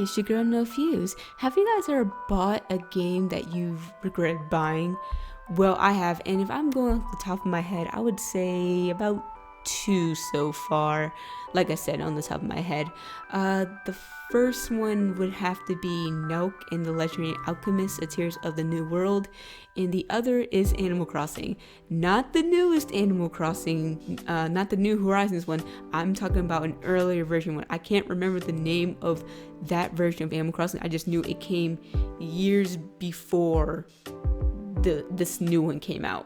it's your girl NoFuse. Have you guys ever bought a game that you've regretted buying? Well, I have, and if I'm going off the top of my head, I would say about 2 so far. Like I said, on the top of my head. The first one would have to be Nelk and the Legendary Alchemist, A Tears of the New World, and the other is Animal Crossing. Not the newest Animal Crossing, not the New Horizons one. I'm talking about an earlier version one. I can't remember the name of that version of Animal Crossing. I just knew it came years before this new one came out.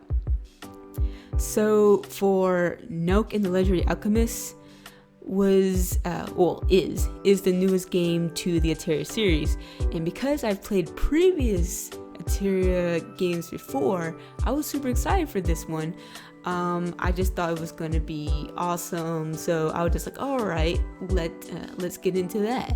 So for Nelk and the Legendary Alchemist is the newest game to the Ateria series, and because I've played previous Ateria games before, I was super excited for this one. I just thought it was gonna be awesome, so I was just like, all right, let's get into that.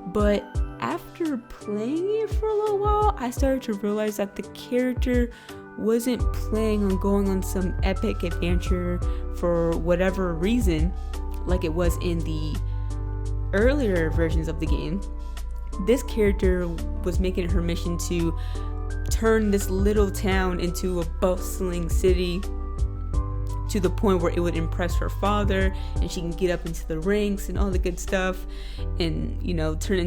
But after playing it for a little while, I started to realize that the character wasn't planning on going on some epic adventure for whatever reason, like it was in the earlier versions of the game. This character was making it her mission to turn this little town into a bustling city, to the point where it would impress her father and she can get up into the ranks and all the good stuff, and turn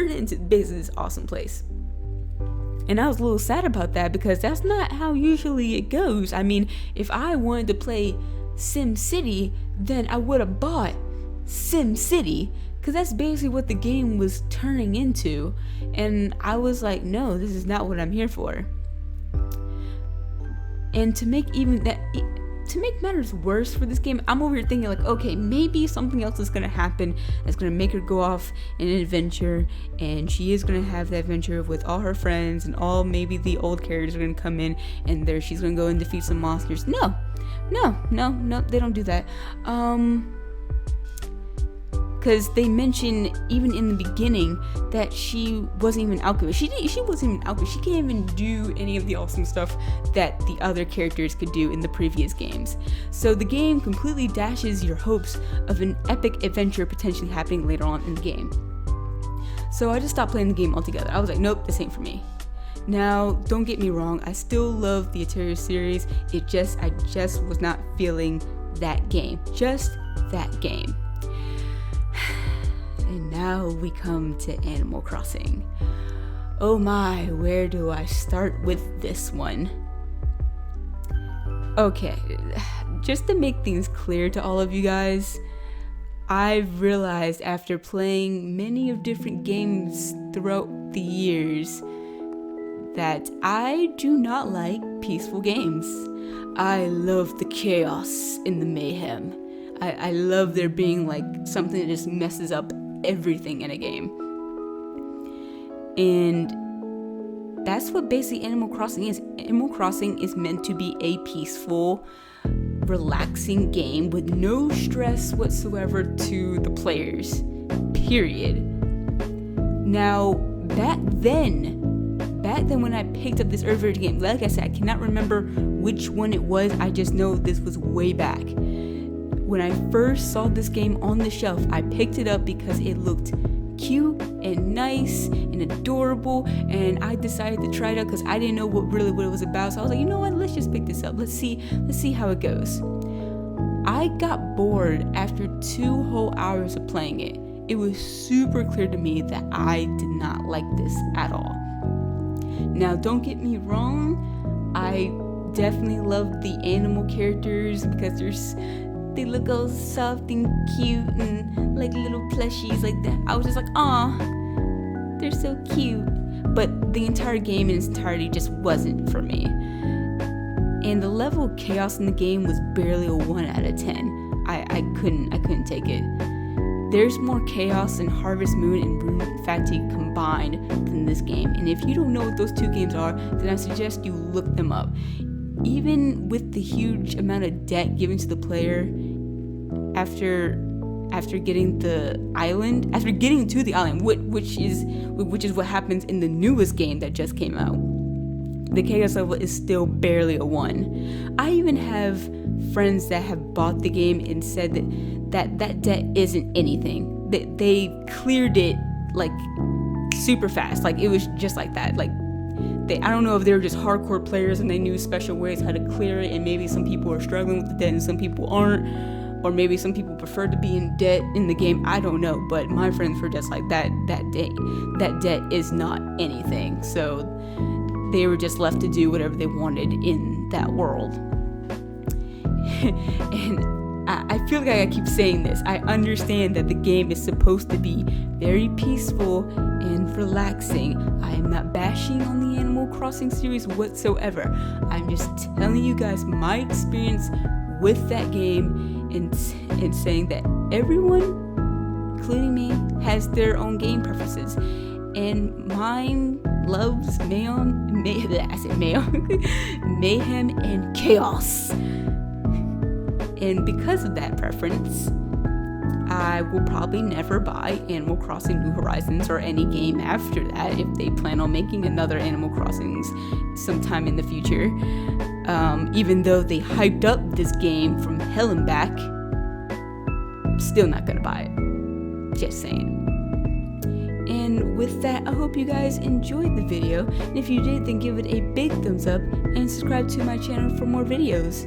it into basically this awesome place. And I was a little sad about that, because that's not how usually it goes. I mean, if I wanted to play Sim City, then I would have bought Sim City, because that's basically what the game was turning into. And I was like, no, this is not what I'm here for. And to make matters worse for this game, I'm over here thinking like, okay, maybe something else is gonna happen that's gonna make her go off in an adventure, and she is gonna have that adventure with all her friends, and maybe the old characters are gonna come in, and she's gonna go and defeat some monsters. No, they don't do that. Because they mention even in the beginning that she wasn't even an alchemist. She wasn't even an alchemist. She can't even do any of the awesome stuff that the other characters could do in the previous games. So the game completely dashes your hopes of an epic adventure potentially happening later on in the game. So I just stopped playing the game altogether. I was like, nope, this ain't for me. Now, don't get me wrong, I still love the Ateria series. I just was not feeling that game. Just that game. And now we come to Animal Crossing. Oh my, where do I start with this one? Okay, just to make things clear to all of you guys, I've realized after playing many of different games throughout the years that I do not like peaceful games. I love the chaos and the mayhem. I love there being like something that just messes up everything in a game. And that's what basically Animal Crossing is. Animal Crossing is meant to be a peaceful, relaxing game with no stress whatsoever to the players, period. Now, back then when I picked up this early version game, like I said, I cannot remember which one it was. I just know this was way back. When I first saw this game on the shelf, I picked it up because it looked cute and nice and adorable, and I decided to try it out because I didn't know what it was about. So I was like, you know what, let's just pick this up. Let's see how it goes. I got bored after 2 whole hours of playing it. It was super clear to me that I did not like this at all. Now, don't get me wrong, I definitely love the animal characters because they look all soft and cute and like little plushies like that. I was just like, aw, they're so cute. But the entire game in its entirety just wasn't for me. And the level of chaos in the game was barely a 1 out of 10. I couldn't take it. There's more chaos in Harvest Moon and Rune Fatigue combined than this game. And if you don't know what those 2 games are, then I suggest you look them up. Even with the huge amount of debt given to the player after getting to the island, which is what happens in the newest game that just came out, the chaos level is still barely a 1. I even have friends that have bought the game and said that debt isn't anything. they cleared it like super fast. Like, it was just like that. Like, I don't know if they were just hardcore players and they knew special ways how to clear it, and maybe some people are struggling with the debt and some people aren't, or maybe some people prefer to be in debt in the game. I don't know, but my friends were just like, that debt is not anything. So they were just left to do whatever they wanted in that world. And I feel like I keep saying this. I understand that the game is supposed to be very peaceful and relaxing. I am not bashing on the Animal Crossing series whatsoever. I'm just telling you guys my experience with that game and saying that everyone, including me, has their own game preferences. And mine loves mayhem and chaos. And because of that preference, I will probably never buy Animal Crossing New Horizons or any game after that if they plan on making another Animal Crossings sometime in the future. Even though they hyped up this game from hell and back, still not gonna buy it. Just saying. And with that, I hope you guys enjoyed the video. And if you did, then give it a big thumbs up and subscribe to my channel for more videos.